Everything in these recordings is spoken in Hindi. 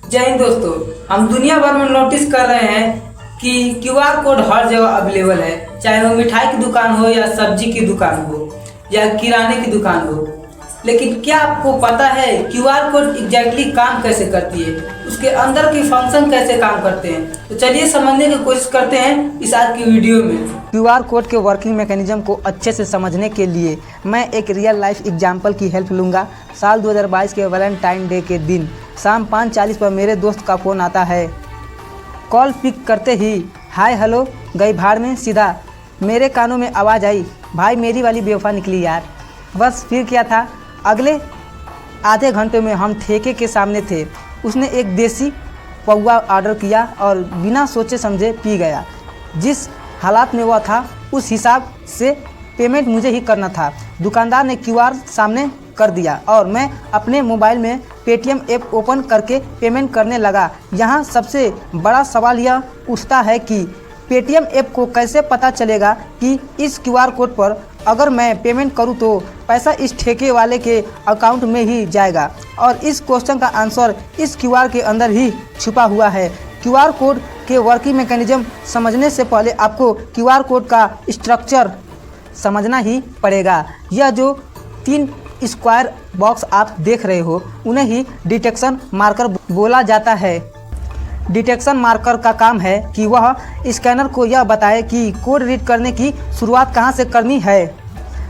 जय हिंद दोस्तों। हम दुनिया भर में नोटिस कर रहे हैं कि क्यूआर कोड हर जगह अवेलेबल है, चाहे वो मिठाई की दुकान हो या सब्जी की दुकान हो या किराने की दुकान हो। लेकिन क्या आपको पता है क्यूआर कोड एग्जैक्टली काम कैसे करती है, उसके अंदर की फंक्शन कैसे काम करते हैं? तो चलिए समझने की कोशिश करते हैं इस आज की वीडियो में। क्यूआर कोड के वर्किंग मैकेनिज्म को अच्छे से समझने के लिए मैं एक रियल लाइफ एग्जाम्पल की हेल्प लूँगा। साल 2022 के वैलेंटाइन डे के दिन शाम 5:40 पर मेरे दोस्त का फ़ोन आता है। कॉल पिक करते ही हाय हेलो गई भाड़ में सीधा मेरे कानों में आवाज़ आई, भाई मेरी वाली बेवफा निकली यार। बस फिर क्या था, अगले आधे घंटे में हम ठेके के सामने थे। उसने एक देसी पौवा ऑर्डर किया और बिना सोचे समझे पी गया। जिस हालात में वह था उस हिसाब से पेमेंट मुझे ही करना था। दुकानदार ने क्यूआर सामने कर दिया और मैं अपने मोबाइल में पेटीएम ऐप ओपन करके पेमेंट करने लगा। यहाँ सबसे बड़ा सवाल यह उठता है कि पेटीएम ऐप को कैसे पता चलेगा कि इस क्यूआर कोड पर अगर मैं पेमेंट करूं तो पैसा इस ठेके वाले के अकाउंट में ही जाएगा। और इस क्वेश्चन का आंसर इस क्यूआर के अंदर ही छुपा हुआ है। क्यूआर कोड के वर्किंग मैकेनिज्म समझने से पहले आपको क्यूआर कोड का स्ट्रक्चर समझना ही पड़ेगा। यह जो 3 स्क्वायर बॉक्स आप देख रहे हो उन्हें ही डिटेक्शन मार्कर बोला जाता है। डिटेक्शन मार्कर का काम है कि वह स्कैनर को यह बताए कि कोड रीड करने की शुरुआत कहां से करनी है।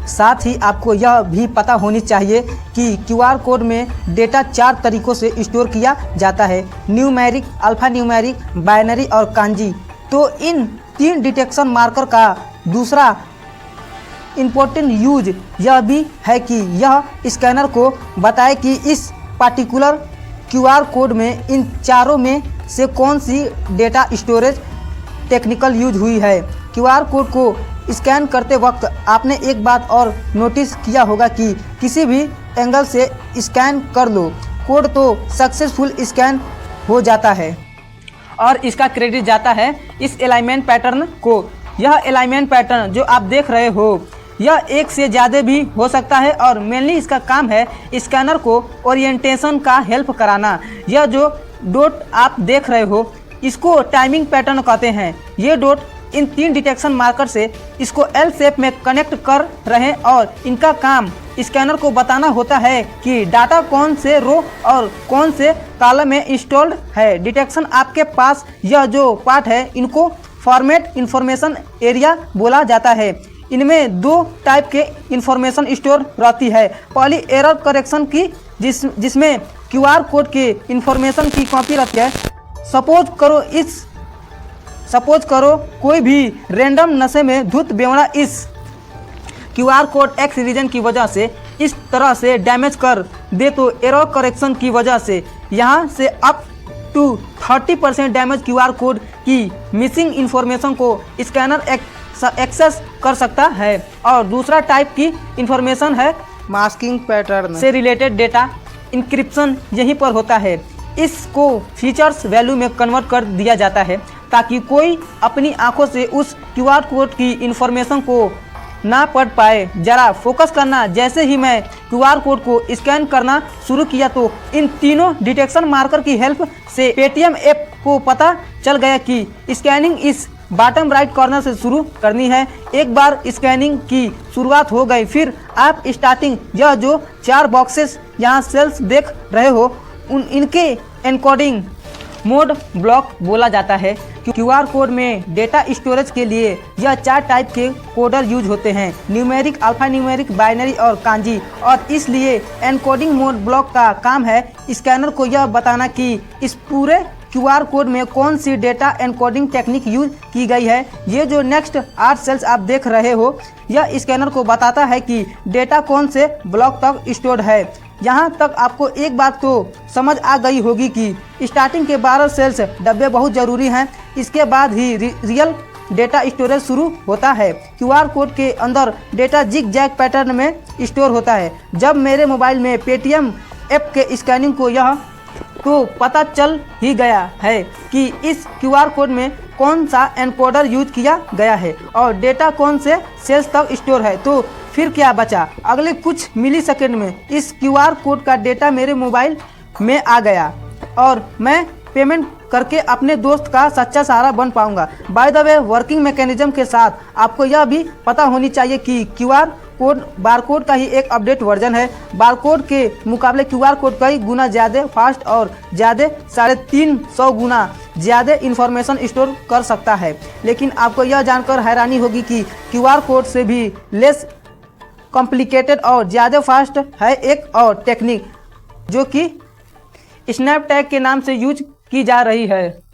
साथ ही आपको यह भी पता होनी चाहिए कि क्यूआर कोड में डेटा 4 तरीक़ों से स्टोर किया जाता है, न्यूमेरिक, अल्फ़ा न्यूमेरिक, बाइनरी और कांजी। तो इन 3 डिटेक्शन मार्कर का दूसरा इम्पोर्टेंट यूज यह भी है कि यह स्कैनर को बताए कि इस पार्टिकुलर क्यूआर कोड में इन चारों में से कौन सी डेटा स्टोरेज टेक्निकल यूज हुई है। क्यूआर कोड को स्कैन करते वक्त आपने एक बात और नोटिस किया होगा कि किसी भी एंगल से स्कैन कर लो कोड तो सक्सेसफुल स्कैन हो जाता है और इसका क्रेडिट जाता है इस अलाइनमेंट पैटर्न को। यह अलाइनमेंट पैटर्न जो आप देख रहे हो यह एक से ज़्यादा भी हो सकता है और मेनली इसका काम है स्कैनर को ओरिएंटेशन का हेल्प कराना। यह जो डॉट आप देख रहे हो इसको टाइमिंग पैटर्न कहते हैं। ये डॉट इन 3 डिटेक्शन मार्कर से इसको एल शेप में कनेक्ट कर रहे हैं और इनका काम स्कैनर को बताना होता है कि डाटा कौन से रो और कौन से कॉलम में इंस्टॉल्ड है। डिटेक्शन आपके पास यह जो पार्ट है इनको फॉर्मेट इंफॉर्मेशन एरिया बोला जाता है। इनमें 2 टाइप के इंफॉर्मेशन स्टोर रहती है। पहली एरर करेक्शन की जिसमें क्यूआर कोड के इंफॉर्मेशन की कॉपी रहती है। सपोज करो कोई भी रैंडम नशे में धुत बेवड़ा इस क्यूआर कोड एक्स रीजन की वजह से इस तरह से डैमेज कर दे तो एरर करेक्शन की वजह से यहाँ से up to 30% damage QR code की मिसिंग इंफॉर्मेशन को स्कैनर एक्सेस कर सकता है। और दूसरा टाइप की इंफॉर्मेशन है मास्किंग पैटर्न से रिलेटेड डेटा इंक्रिप्शन यहीं पर होता है। इसको फीचर्स वैल्यू में कन्वर्ट कर दिया जाता है ताकि कोई अपनी आंखों से उस क्यूआर कोड की इंफॉर्मेशन को ना पढ़ पाए। ज़रा फोकस करना, जैसे ही मैं क्यूआर कोड को स्कैन करना शुरू किया तो इन तीनों डिटेक्शन मार्कर की हेल्प से पेटीएम ऐप को पता चल गया कि स्कैनिंग इस बॉटम राइट कॉर्नर से शुरू करनी है। एक बार स्कैनिंग की शुरुआत हो गई फिर आप स्टार्टिंग यह जो 4 बॉक्सेस यहाँ सेल्स देख रहे हो इनके एनकोडिंग मोड ब्लॉक बोला जाता है। क्यूआर कोड में डेटा स्टोरेज के लिए यह 4 टाइप के कोडर यूज होते हैं, न्यूमेरिक, अल्फा न्यूमेरिक, बाइनरी और कांजी। और इसलिए एनकोडिंग मोड ब्लॉक का काम है स्कैनर को यह बताना कि इस पूरे क्यूआर कोड में कौन सी डेटा एनकोडिंग टेक्निक यूज की गई है। ये जो नेक्स्ट 8 सेल्स आप देख रहे हो यह स्कैनर को बताता है कि डेटा कौन से ब्लॉक तक स्टोर्ड है। यहाँ तक आपको एक बात तो समझ आ गई होगी कि स्टार्टिंग के 12 सेल्स डब्बे बहुत ज़रूरी हैं। इसके बाद ही रियल डेटा स्टोरेज शुरू होता है। क्यूआर कोड के अंदर डेटा जिग जैग पैटर्न में स्टोर होता है। जब मेरे मोबाइल में पेटीएम ऐप के स्कैनिंग को यह तो पता चल ही गया है कि इस क्यूआर कोड में कौन सा एनकोडर यूज किया गया है और डेटा कौन से सेल्स तक स्टोर है। तो फिर क्या बचा, अगले कुछ मिली सेकेंड में इस क्यूआर कोड का डेटा मेरे मोबाइल में आ गया। और मैं पेमेंट करके अपने दोस्त का सच्चा सहारा बन पाऊंगा। By the way, working mechanism के साथ आपको यह भी पता होनी चाहिए कि क्यूआर कोड बारकोड का ही एक अपडेट वर्जन है। बारकोड के मुकाबले क्यूआर कोड कई गुना ज़्यादा फास्ट और ज़्यादा 350 गुना ज़्यादा इंफॉर्मेशन स्टोर कर सकता है। लेकिन आपको यह जानकर हैरानी होगी कि क्यूआर कोड से भी लेस कॉम्प्लिकेटेड और ज़्यादा फास्ट है एक और टेक्निक जो कि स्नैप टैग के नाम से यूज की जा रही है।